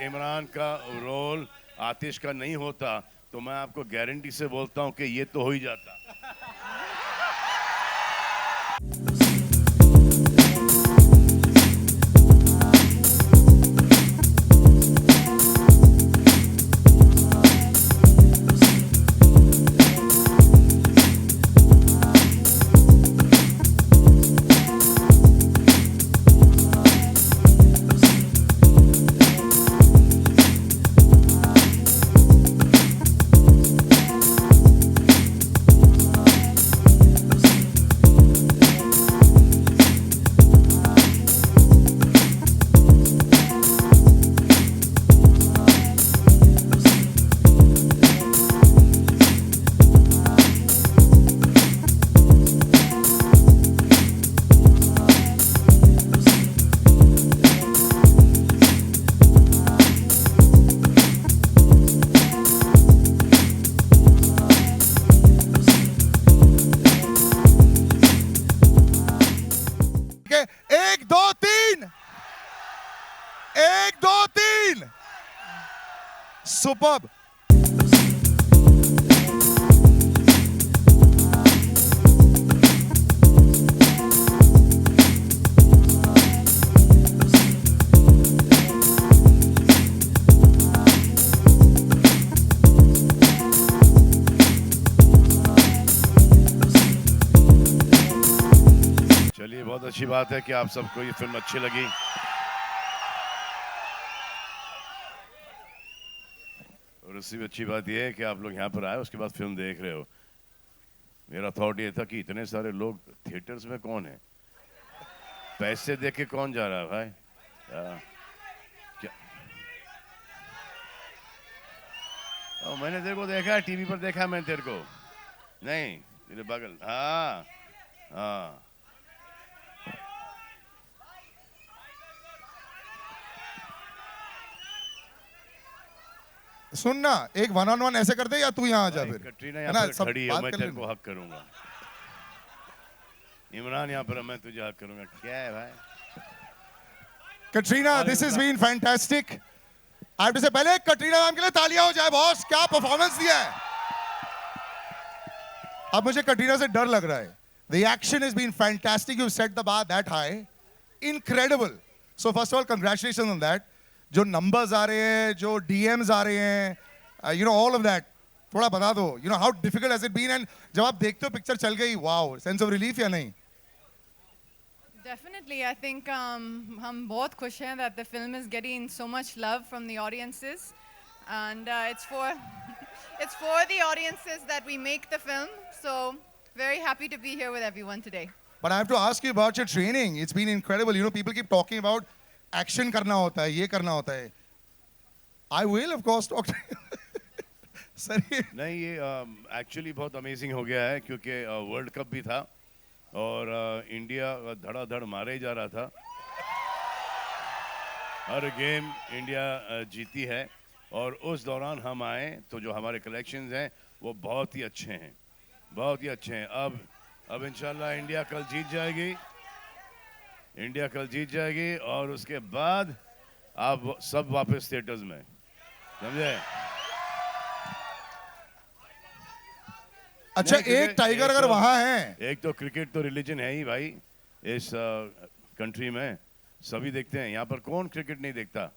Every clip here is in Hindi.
इमरान का रोल आतिश का नहीं होता तो मैं आपको गारंटी से बोलता हूं कि ये तो हो ही जाता। एक दो तीन, एक दो तीन, सुपर्ब। चलिए, बहुत अच्छी बात है कि आप सबको ये फिल्म अच्छी लगी। और उससे भी अच्छी बात यह है कि आप लोग यहाँ पर आए उसके बाद फिल्म देख रहे हो। मेरा थॉट ये था कि इतने सारे लोग थिएटर्स में कौन है, पैसे दे के कौन जा रहा है भाई? क्या मैंने तेरे को देखा है, टीवी पर देखा है मैंने तेरे को। नहीं, तेरे बगल। हाँ हाँ, सुनना, एक वन ऑन वन ऐसे कर दे या तू यहाँ आ जा फिर। कटरीना है यहाँ ना, पर सब खड़ी है, बात मैं कर तेरे लेंगे। को हक करूंगा। इमरान यहाँ पर, मैं तुझे हक करूंगा। क्या है भाई? Katrina, this is been fantastic. आप से पहले कटरीना मैम के लिए तालियां हो जाए बॉस, क्या परफॉर्मेंस दिया है। अब मुझे कटरीना से डर लग रहा है। The action is been fantastic, you set the bar that high, incredible. So first of all congratulation on that. जो नंबर्स आ रहे हैं, जो डीएम्स आ रहे हैं, you know all of that, थोड़ा बता दो, you know how difficult has it been. And जब आप देखते हो पिक्चर चल गई, वाओ, सेंस ऑफ रिलीफ या नहीं? Definitely, I think हम बहुत खुश हैं that the film is getting so much love from the audiences, and it's for the audiences that we make the film. So very happy to be here with everyone today. But I have to ask you about your training. It's been incredible. You know, people keep talking about action करना होता है, ये करना होता है. I will, of course, talk to you. Sir ये नहीं, ये एक्चुअली बहुत अमेजिंग हो गया है क्योंकि वर्ल्ड कप भी था और इंडिया धड़ाधड़ मारे ही जा रहा था। हर गेम इंडिया जीती है और उस दौरान हम आए तो जो हमारे कलेक्शंस हैं वो बहुत ही अच्छे हैं, बहुत ही अच्छे हैं। अब इंशाल्लाह इंडिया कल जीत जाएगी, इंडिया कल जीत जाएगी और उसके बाद आप सब वापस थिएटर्स में, समझे? अच्छा, एक टाइगर अगर वहां है, एक तो क्रिकेट तो रिलीजन है ही भाई इस कंट्री में, सभी देखते हैं। यहाँ पर कौन क्रिकेट नहीं देखता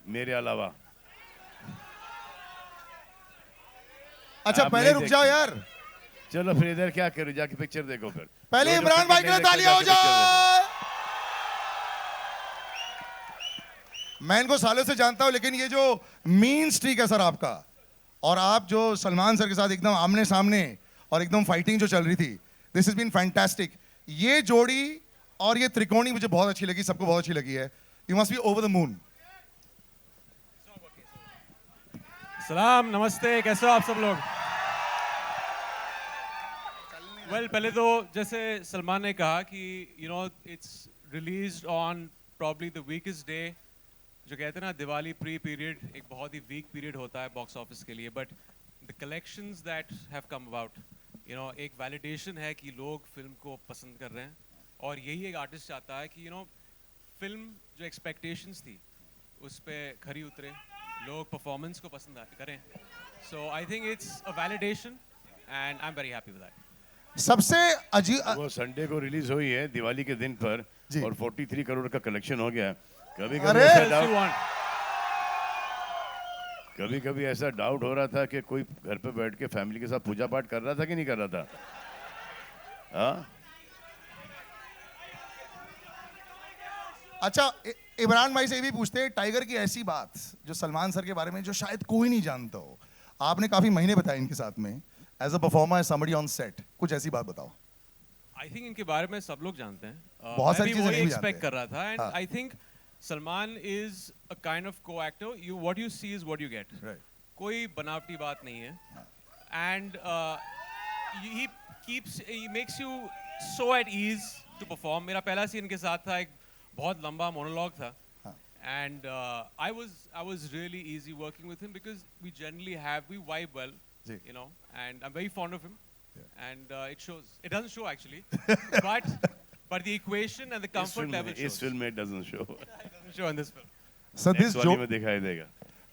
मेरे अलावा? अच्छा आप पहले नहीं रुक देखते। जाओ यार, चलो फिर इधर क्या करो, जाके पिक्चर देखो फिर। पहले जो इमरान cricket भाई के नहीं लिए देखता, तालियां हो जाके picture देखो। जाए। मैं इनको सालों से जानता हूं, लेकिन ये जो मीन स्ट्रीक है सर आपका, और आप जो सलमान सर के साथ एकदम आमने सामने और एकदम फाइटिंग जो चल रही थी, दिस इज बीन फैंटास्टिक। ये जोड़ी और ये त्रिकोणी मुझे बहुत अच्छी लगी, सबको बहुत अच्छी लगी है। You must be over the moon. सलाम, नमस्ते, कैसे हो आप सब लोग? पहले तो जैसे सलमान ने कहा कि it's released on probably the weakest day. जो कहते हैं ना, दिवाली प्री पीरियड एक बहुत ही वीक पीरियड होता है बॉक्स ऑफिस के लिए, but the collections that have come about, एक वैलिडेशन है कि लोग फिल्म को पसंद कर रहे हैं। और यही एक आर्टिस्ट चाहता है कि फिल्म जो एक्सपेक्टेशंस थी उस पे खरी उतरे, लोग परफॉर्मेंस को पसंद करें. So I think it's a validation and I'm very happy with that. सबसे अजीब वो संडे को रिलीज हुई है दिवाली के दिन पर जी। और 43 करोड़ का कलेक्शन हो गया. कभी अरे! कभी कभी ऐसा डाउट हो रहा था कि कोई घर पे बैठ के फैमिली के साथ पूजा पाठ कर रहा था कि नहीं कर रहा था. हाँ, अच्छा इमरान भाई से ये भी पूछते हैं टाइगर की ऐसी बात जो सलमान सर के बारे में जो शायद कोई नहीं जानता हो. आपने काफी महीने बताए इनके साथ में as a performer somebody on set, कुछ ऐसी बात बताओ. आई थिंक इनके बारे में सब लोग जानते हैं. बहुत सारी चीजें वही नहीं भी एक्सपेक्ट जानते कर रहा था एंड हाँ. I think Salman is a kind of co-actor. You what you see is what you get. Right. कोई बनावटी बात नहीं है and he makes you so at ease to perform. मेरा पहला सीन इनके साथ था, एक बहुत लंबा मोनोलॉग था and I was really easy working with him because we vibe well, जी. you know, and I'm very fond of him. And it shows. It doesn't show actually, but the equation and the comfort level shows. इस फिल्म में doesn't show. It doesn't show in this film. So this Next वाली में दिखाई देगा.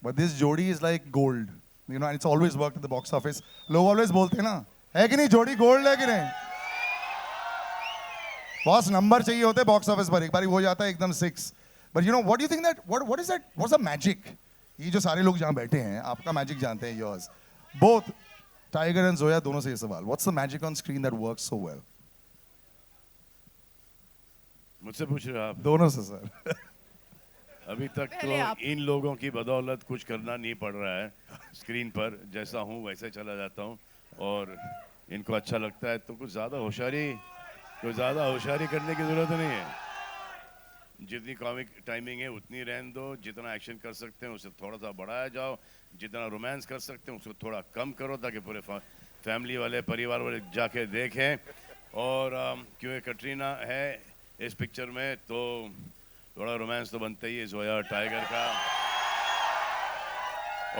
but this जोड़ी is like gold, you know, and it's always worked at the box office. लोग always बोलते हैं ना, है कि नहीं जोड़ी गोल्ड है कि नहीं. बॉस नंबर चाहिए होते बॉक्स ऑफिस पर, एक बार हो जाता है एकदम 6. But you know, what do you think that what is that? What's the magic? ये जो सारे लोग जहाँ बैठे हैं, आपका मैजिक जानते हैं, yours. Both tiger and Zoya दोनों से ये सवाल. What's the magic on screen that works so well? मुझसे पूछ रहे हो आप. दोनों से सर. अभी तक पहले आप. तो इन लोगों की बदौलत कुछ करना नहीं पड़ रहा है. स्क्रीन पर जैसा हूँ वैसे चला जाता हूँ और इनको अच्छा लगता है, तो कुछ ज़्यादा होशियारी करने की ज़रूरत नहीं है. जितनी कॉमिक टाइमिंग है उतनी रहने दो. जितना एक्शन कर सकते हैं उसे थोड़ा सा बढ़ाया जाओ. जितना रोमांस कर सकते हैं उसको थोड़ा कम करो ताकि पूरे फैमिली वाले परिवार वाले जाके देखें. और क्योंकि कटरीना है इस पिक्चर में तो थोड़ा रोमांस तो बनता ही है जोया और टाइगर का.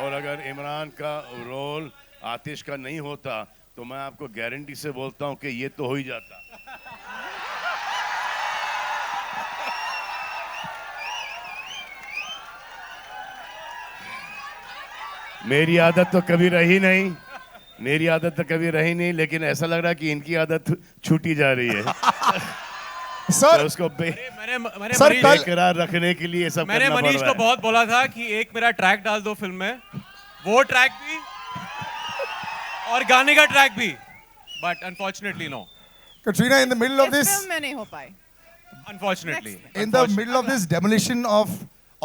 और अगर इमरान का रोल आतिश का नहीं होता तो मैं आपको गारंटी से बोलता हूं कि ये तो हो ही जाता. मेरी आदत तो कभी रही नहीं, लेकिन ऐसा लग रहा है कि इनकी आदत छूटी जा रही है. सर तो उसको मैंने सर, मनीष कल- बेकरार रखने के लिए सब मैंने करना पड़ मनीष रहा को है. बहुत बोला था कि एक मेरा ट्रैक डाल दो फिल्म में, वो ट्रैक भी और गाने का ट्रैक भी, but unfortunately no. Katrina, in the middle of इस this, फिल्म में नहीं हो पाई. Unfortunately. in the middle of this demolition of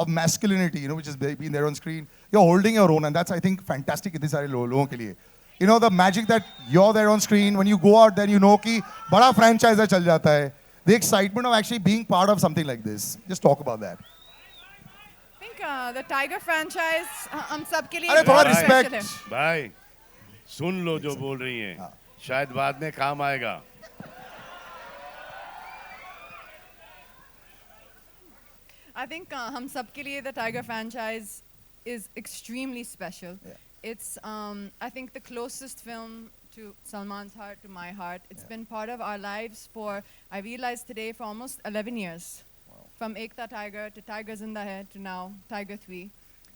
masculinity, you know, which has been there on screen, you're holding your own, and that's, I think, fantastic इतने सारे लोगों के लिए. You know, the magic that you're there on screen, when you go out there, you know कि बड़ा franchise है चल जाता है. The excitement of actually being part of something like this. Just talk about that. I think the Tiger franchise हम सब के लिए अरे थोड़ा बहुत respect. special है. भाई सुन लो जो बोल रही हैं, शायद बाद में काम आएगा. I think हम सब के लिए the Tiger franchise is extremely special. Yeah. It's I think the closest film to Salman's heart, to my heart. It's been part of our lives for, I realized today, for almost 11 years. From Ekta Tiger to Tiger Zinda Hai to now Tiger 3.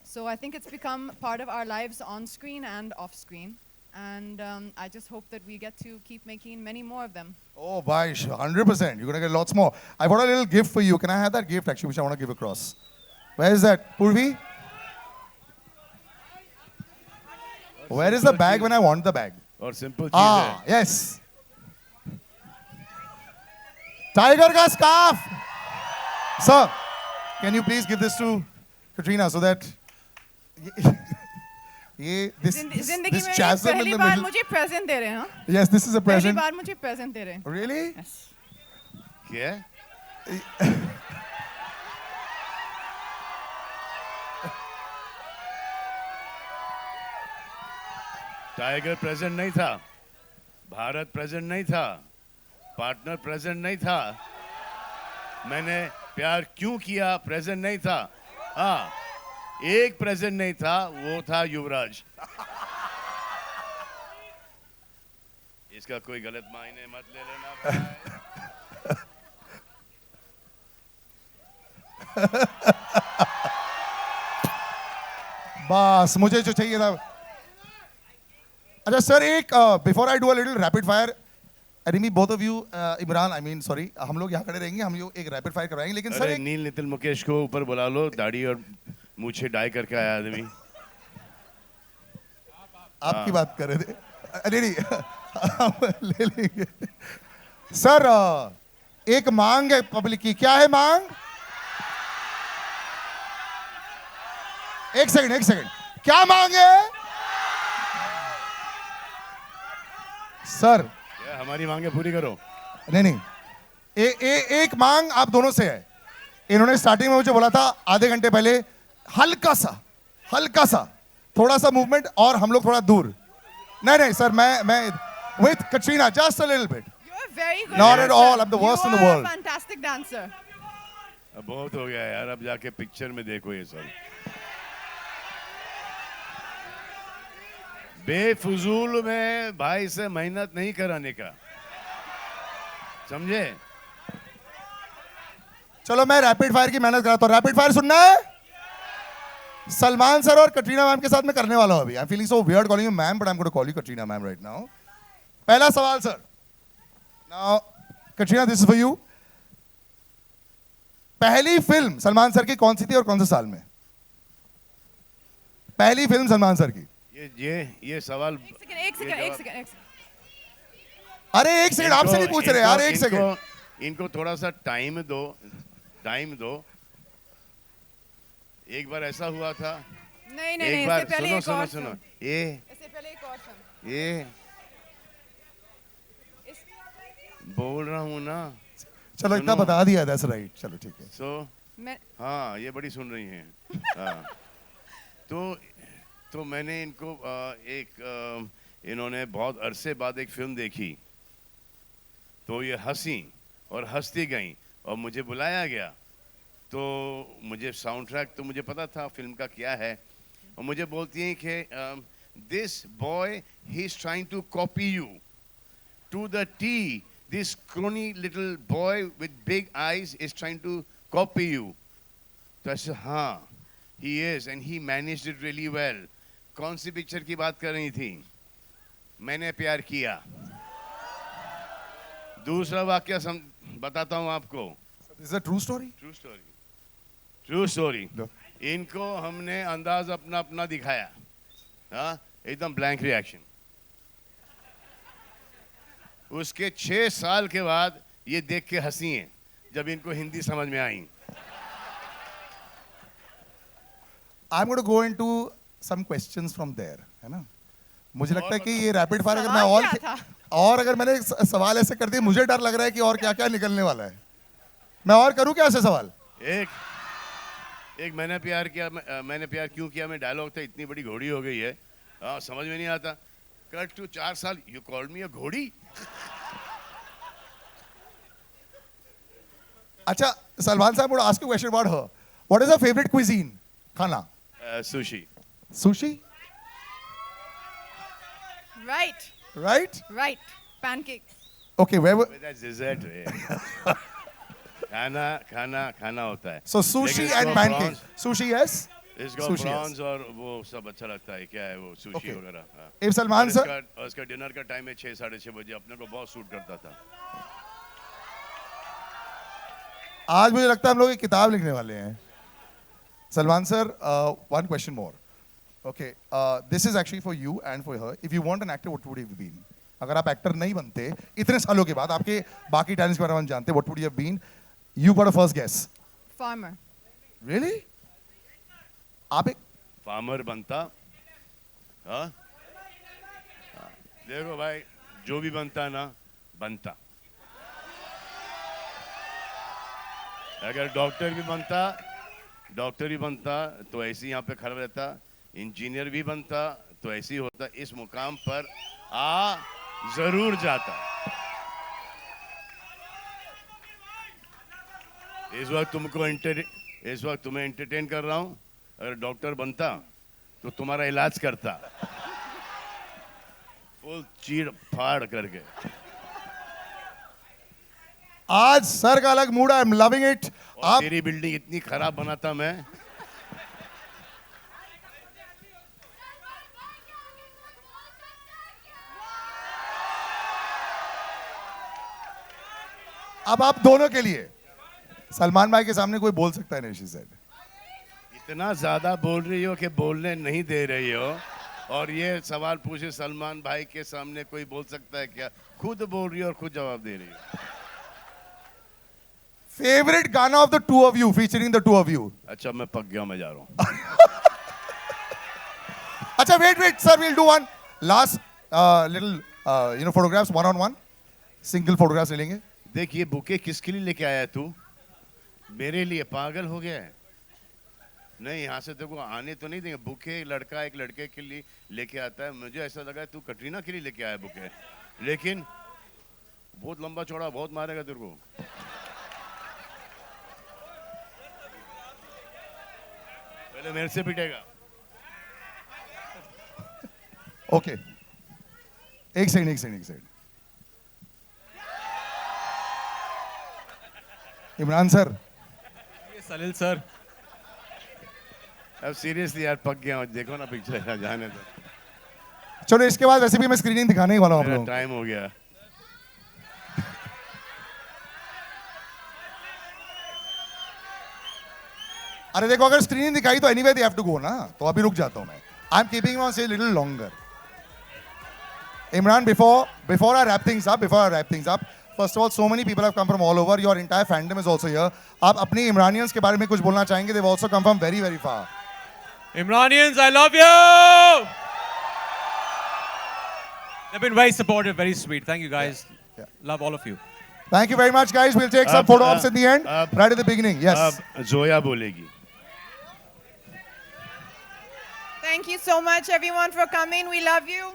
So I think it's become part of our lives on screen and off screen. And I just hope that we get to keep making many more of them. Oh, bye, 100%. You're gonna get lots more. I got a little gift for you. Can I have that gift actually, which I want to give across? Where is that, Purvi? Where is the bag when I want the bag? और सिंपल चीज Ah, है. yes. Tiger ka scarf. Sir, can you please give this to Katrina so that this जिंदगी में chasm in पहली the बार middle. मुझे present दे रहे हैं. हाँ? Yes, this is a पहली present. बार मुझे present दे रहे हैं. Really? Yes. क्या? टाइगर प्रेजेंट नहीं था, भारत प्रेजेंट नहीं था, पार्टनर प्रेजेंट नहीं था. मैंने प्यार क्यों किया प्रेजेंट नहीं था. हाँ, एक प्रेजेंट नहीं था, वो था युवराज. इसका कोई गलत मायने मत ले लेना भाई. बस मुझे जो चाहिए था। अच्छा सर, एक before I do a little rapid fire, enemy both of you, Imran I mean sorry, हम लोग यहाँ खड़े रहेंगे, हम लोग एक रैपिड फायर करवाएंगे, लेकिन सर अरे एक नील नितिन मुकेश को ऊपर बुला लो, दाढ़ी और मूछे डाई करके आया आदमी। आपकी बात कर रहे थे। अरे नहीं हम ले लेंगे सर। एक मांग है पब्लिक की, क्या है मांग? एक सेकंड, क्या मांग है सर? ये हमारी मांगे पूरी करो। नहीं, एक मांग आप दोनों से है। इन्होंने स्टार्टिंग में मुझे बोला था आधे घंटे पहले, हल्का सा थोड़ा सा मूवमेंट और हम लोग थोड़ा दूर। नहीं सर, मैं with Katrina just a little bit. You're very good. Not at dancer. all, I'm the worst in the You are world. a fantastic dancer. अब बहुत हो गया यार, अब जाके पिक्चर में देखो ये सब। बेफजूल में भाई से मेहनत नहीं कराने का, समझे? चलो मैं रैपिड फायर की मेहनत कराता हूँ। रैपिड फायर सुनना है? सलमान सर और कटरीना मैम के साथ मैं करने वाला हूँ अभी। I am feeling so weird calling you ma'am, but I am going to call you Katrina ma'am right now. पहला सवाल sir, now Katrina this is for you. पहली फिल्म सलमान सर की कौन सी थी और कौन से साल में? पहली फिल्म सलमान सर की। ये सवाल। एक सेकंड। अरे एक सेकंड, आपसे नहीं पूछ रहे यार, एक सेकंड। इनको थोड़ा सा टाइम दो। एक बार ऐसा हुआ था। नहीं, एक बार इससे पहले एक और सुनो, film. ये इससे पहले एक और film. बोल रहा हूँ ना। चलो इतना सुनो। बता दिया, दैट्स राइट, चलो ठीक है। सो मैं हाँ, ये बड़ी सुन रही हैं। हाँ, तो मैंने इनको इन्होंने बहुत अरसे बाद एक फिल्म देखी, तो ये हंसी और हंसती गई और मुझे बुलाया गया। तो मुझे साउंड ट्रैक तो मुझे पता था फिल्म का क्या है, और मुझे बोलती हैं कि this boy he is trying to copy you to the T, this scrawny little boy with big eyes is trying to copy you. तो ऐसे हाँ, he is and he managed it really well. कौन सी पिक्चर की बात कर रही थी? मैंने प्यार किया। दूसरा वाक्य बताता हूँ आपको। This is a true story? True story. No. इनको हमने अंदाज अपना दिखाया, हाँ, एकदम ब्लैंक रिएक्शन। उसके 6 साल के बाद ये देख के हंसी हैं जब इनको हिंदी समझ में आई। I'm going to go into some questions from there, है ना? मुझे लगता है कि ये रैपिड फायर अगर मैं सवाल क्या था? और अगर मैंने सवाल ऐसे कर दिए, मुझे डर लग रहा है कि और क्या क्या निकलने वाला है। मैं और करूं क्या ऐसे सवाल? एक मैंने प्यार क्यों किया में डायलॉग था, इतनी बड़ी घोड़ी हो गई है, हाँ, समझ में नहीं आता। कट टू 4 साल, यू कॉल्ड मी अ घोड़ी। अच्छा, सलमान साहब, I would ask you a question about her. What is her favorite cuisine? खाना? Sushi. Sushi? right. Right? Pancakes. Okay, That's dessert है। खाना होता है। so sushi लेकिन and इसको pancakes. Sushi, yes? इसको Sushi, प्रॉन्स और वो सब अच्छा लगता है। क्या है वो सुशी Okay. वगैरह, हाँ। If Salman sir, और इसका डिनर का टाइम है 6 साढ़े 6 बजे, अपने को बहुत सूट करता था। आज मुझे लगता है हम लोग एक किताब लिखने वाले हैं। Salman sir, one question more. Okay, this is actually for you and for her. If you want an actor, what would you have been? अगर आप एक्टर नहीं बनते इतने सालों के बाद, आपके बाकी टैलेंट्स के बारे में हम जानते, what would you have been? You got a first guess. Farmer. Really? आप एक फार्मर बनता, हाँ? देखो भाई, जो भी बनता ना बनता। अगर डॉक्टर भी बनता तो ऐसे यहाँ पे खड़ा रहता, इंजीनियर भी बनता तो ऐसे ही होता, इस मुकाम पर आ जरूर जाता। इस वक्त तुम्हें एंटरटेन कर रहा हूँ। अगर डॉक्टर बनता तो तुम्हारा इलाज करता, फुल चीर फाड़ करके। आज सर का अलग मूड है, आई एम लविंग इट। और तेरी बिल्डिंग इतनी खराब बनाता मैं। अब आप दोनों के लिए सलमान भाई के सामने कोई बोल सकता है नहीं, she said. इतना ज्यादा बोल रही हो कि बोलने नहीं दे रही हो, और ये सवाल पूछे सलमान भाई के सामने कोई बोल सकता है क्या? खुद बोल रही हो और खुद जवाब दे रही हो. Favorite गाना of the two of you, featuring the two of you. अच्छा, मैं पक गया, मैं जा रहा हूँ. अच्छा, wait, sir, we'll do one last little photographs, one on one, single photographs ले लेंगे. देख, ये बुके किसके लिए लेके आया है तू? मेरे लिए? पागल हो गया है? नहीं, यहाँ से तेरे को आने तो नहीं देंगे. बुके लड़का एक लड़के के लिए लेके आता है. मुझे ऐसा लगा तू कटरीना के लिए लेके आया बुके, लेकिन बहुत लंबा चौड़ा, बहुत मारेगा तेरे को. पहले मेरे से पिटेगा. ओके, एक सेकंड. इमरान सर, ये सलील सर. अब सीरियसली यार, पक गया हूँ. देखो ना पिक्चर, जाने दो. चलो इसके बाद वैसे भी मैं स्क्रीनिंग दिखाने ही वाला हूँ आप मेरा लोगों को. टाइम हो गया. अरे देखो, अगर स्क्रीनिंग दिखाई तो anyway they have to go ना, तो अभी रुक जाता हूँ मैं. आई एम कीपिंग ऑन से little longer. Imran, before I wrap things up, first of all, so many people have come from all over. Your entire fandom is also here. आप अपनी Imranians के बारे में कुछ बोलना चाहेंगे? They've also come from very, very far. Imranians, I love you. They've been very supportive, very sweet. Thank you guys. Yeah. Love all of you. Thank you very much, guys. We'll take some अब, photo ops in the end, अब- right at the beginning. Yes. अब जोया बोलेगी. Thank you so much, everyone, for coming. We love you.